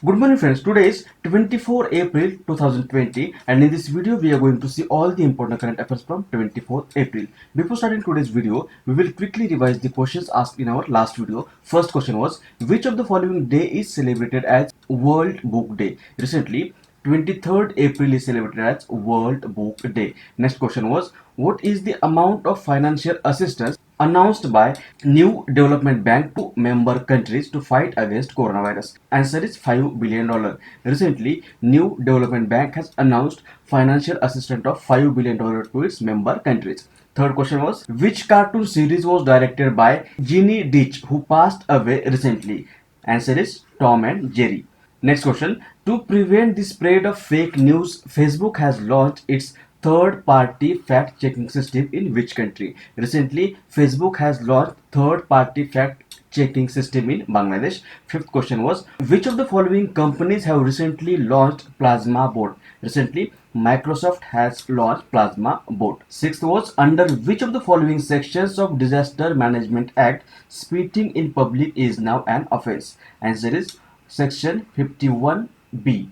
Good morning friends, today is 24 April 2020 and in this video we are going to see all the important current affairs from 24 April. Before starting today's video, we will quickly revise the questions asked in our last video. First question was, which of the following day is celebrated as World Book Day? Recently, 23rd April is celebrated as World Book Day. Next question was, what is the amount of financial assistance announced by New Development Bank to member countries to fight against coronavirus? Answer is $5 billion. Recently, New Development Bank has announced financial assistance of $5 billion to its member countries. Third question was, which cartoon series was directed by Ginny Ditch, who passed away recently? Answer is Tom and Jerry. Next question. To prevent the spread of fake news, Facebook has launched its third-party fact-checking system in which country? Recently, Facebook has launched third-party fact-checking system in Bangladesh. Fifth question was, which of the following companies have recently launched Plasma Board? Recently, Microsoft has launched Plasma Board. Sixth was, under which of the following sections of Disaster Management Act spitting in public is now an offense? Answer is Section 51B.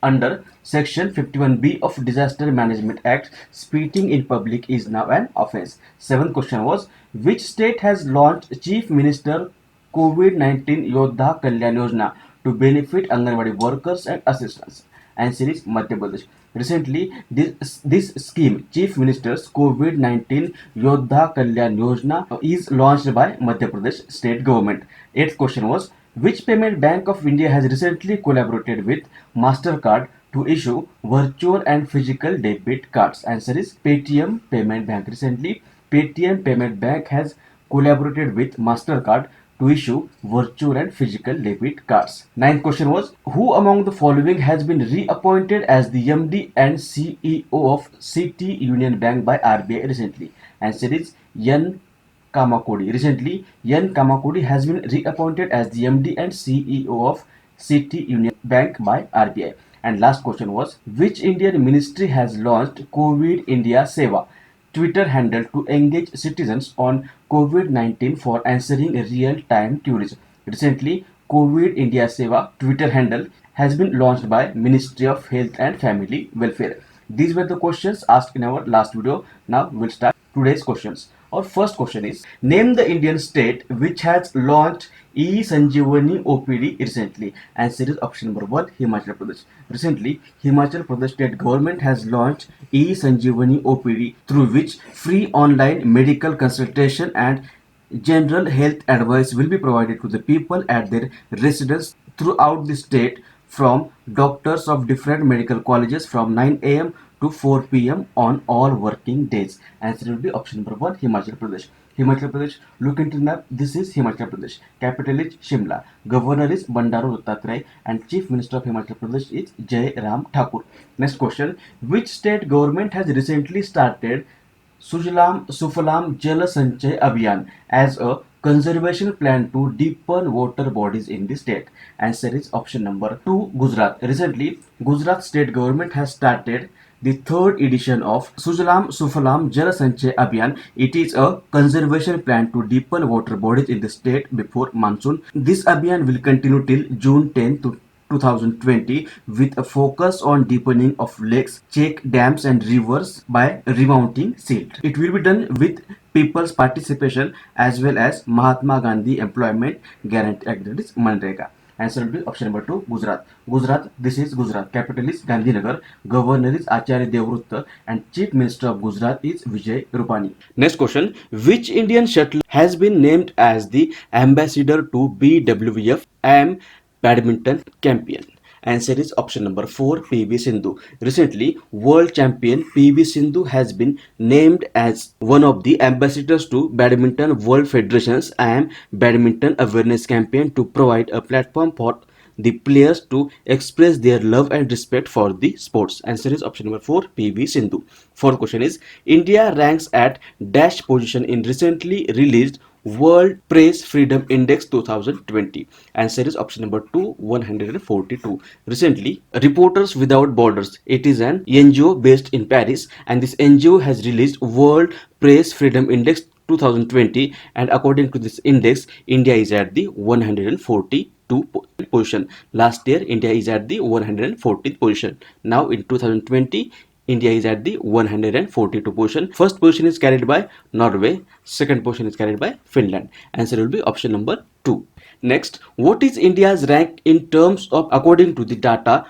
Under Section 51B of Disaster Management Act, spitting in public is now an offense. Seventh question was, which state has launched Chief Minister COVID-19 Yodha Kalyan Yojana to benefit Anganwadi workers and assistants? Answer is Madhya Pradesh. Recently, this scheme, Chief Minister's COVID-19 Yodha Kalyan Yojana, is launched by Madhya Pradesh state government. Eighth question was, which payment bank of India has recently collaborated with MasterCard to issue virtual and physical debit cards? Answer is Paytm Payment Bank. Recently, Paytm Payment Bank has collaborated with MasterCard to issue virtual and physical debit cards. Ninth question was, who among the following has been reappointed as the MD and CEO of City Union Bank by RBI recently? Answer is N. Kamakodi. Recently, Yan Kamakodi has been reappointed as the MD and CEO of City Union Bank by RBI. And last question was, which Indian ministry has launched COVID India Seva Twitter handle to engage citizens on COVID-19 for answering real-time tourism? Recently, COVID India Seva Twitter handle has been launched by Ministry of Health and Family Welfare. These were the questions asked in our last video. Now we'll start today's questions. Our first question is, name the Indian state which has launched e-Sanjeevani OPD recently. Answer is option number 1, Himachal Pradesh. Recently, Himachal Pradesh state government has launched e-Sanjeevani OPD, through which free online medical consultation and general health advice will be provided to the people at their residence throughout the state from doctors of different medical colleges from 9 a.m. to 4 p.m. on all working days. Answer will be option number 1, Himachal Pradesh. Himachal Pradesh, look into the map. This is Himachal Pradesh. Capital is Shimla. Governor is Bandaru Dattatray and Chief Minister of Himachal Pradesh is Jai Ram Thakur. Next question, which state government has recently started Sujalam Sufalam Jal Sanchay Abhiyan as a conservation plan to deepen water bodies in the state? Answer is option number 2, Gujarat. Recently, Gujarat state government has started the third edition of Sujalam Sufalam Jal Sanchay Abhiyan. It is a conservation plan to deepen water bodies in the state before monsoon. This Abhiyan will continue till June 10 to 2020 with a focus on deepening of lakes, check dams and rivers by remounting silt. It will be done with people's participation as well as Mahatma Gandhi Employment Guarantee Act, that is Manrega. Answer will be option number 2, Gujarat. Gujarat, this is Gujarat. Capital is Gandhinagar. Governor is Acharya Devrutta and Chief Minister of Gujarat is Vijay Rupani. Next question, which Indian shuttle has been named as the ambassador to BWF AM badminton champion? Answer is option number 4, PV Sindhu. Recently, world champion PV Sindhu has been named as one of the ambassadors to Badminton World Federation's IM Badminton Awareness Campaign to provide a platform for the players to express their love and respect for the sports. Answer is option number 4, PV Sindhu. Fourth question is, India ranks at dash position in recently released World Press Freedom Index 2020. Answer is option number 2, 142. Recently, Reporters Without Borders, it is an NGO based in Paris, and this NGO has released World Press Freedom Index 2020, and according to this index, India is at the 142 position. Last year, India is at the 114th position. Now in 2020, India is at the 142 position. First position is carried by Norway. Second position is carried by Finland. Answer will be option number 2. Next, what is India's rank in terms of, according to the data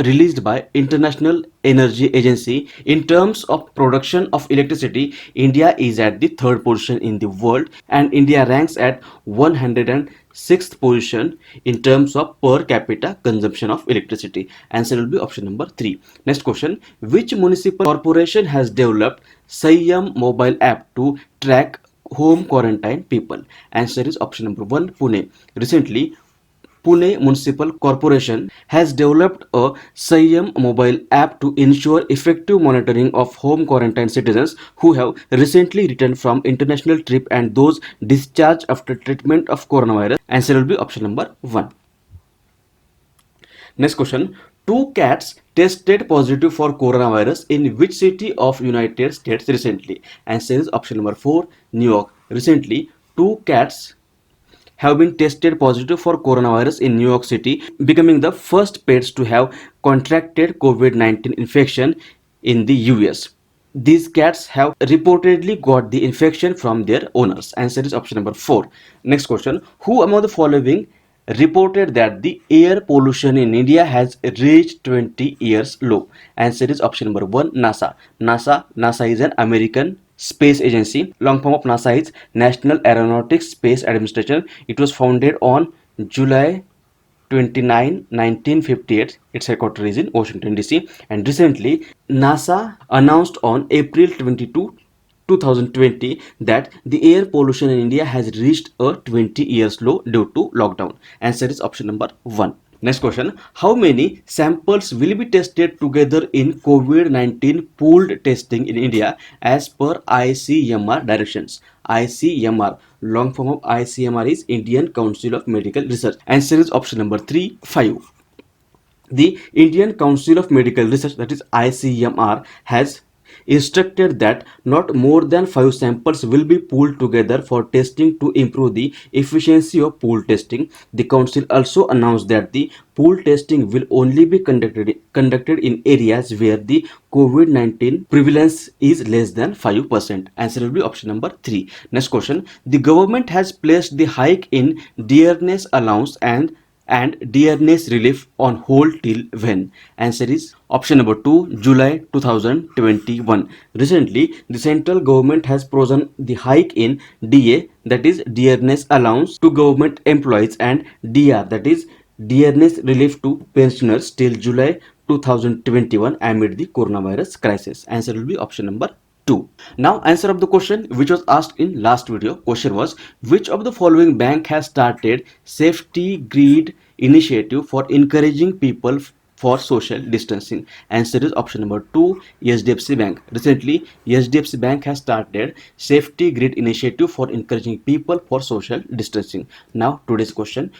released by International Energy Agency, in terms of production of electricity? India is at the third position in the world, and India ranks at 106th position in terms of per capita consumption of electricity. Answer will be option number 3. Next question, which municipal corporation has developed Sayyam mobile app to track home quarantine people? Answer is option number 1, Pune. Recently, Pune Municipal Corporation has developed a Sayyam mobile app to ensure effective monitoring of home quarantine citizens who have recently returned from international trip and those discharged after treatment of coronavirus. Answer will be option number 1. Next question, two cats tested positive for coronavirus in which city of United States recently? Answer is option number 4, New York. Recently, two cats have been tested positive for coronavirus in New York City, becoming the first pets to have contracted COVID-19 infection in the US. These cats have reportedly got the infection from their owners. Answer is option number 4. Next question, who among the following reported that the air pollution in India has reached 20 years low? Answer is option number 1, NASA. NASA is an American space agency. Long form of NASA is National Aeronautics Space Administration. It was founded on July 29, 1958. Its headquarters is in Washington DC, and recently NASA announced on April 22, 2020 that the air pollution in India has reached a 20 years low due to lockdown. Answer is option number 1. Next question, how many samples will be tested together in COVID-19 pooled testing in India as per ICMR directions? ICMR, long form of ICMR is Indian Council of Medical Research. Answer is option number 3, 5. The Indian Council of Medical Research, that is ICMR, has instructed that not more than 5 samples will be pooled together for testing to improve the efficiency of pool testing. The council also announced that the pool testing will only be conducted in areas where the COVID-19 prevalence is less than 5%. Answer will be option number 3. Next question, the government has placed the hike in dearness allowance and dearness relief on hold till when? Answer is option number 2, July 2021. Recently, the central government has frozen the hike in DA, that is dearness allowance to government employees, and DR, that is dearness relief to pensioners till July 2021 amid the coronavirus crisis. Answer will be option number 2. Now answer of the question which was asked in last video. Question was, which of the following bank has started safety grid initiative for encouraging people for social distancing? Answer is option number 2, HDFC Bank. Recently, HDFC Bank has started safety grid initiative for encouraging people for social distancing. Now today's question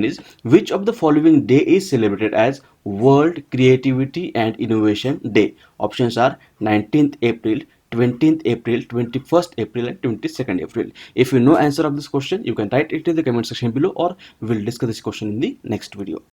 is, which of the following day is celebrated as World Creativity and Innovation Day? Options are 19th April, 20th April, 21st April and 22nd April. If you know answer of this question, you can write it in the comment section below, or we will discuss this question in the next video.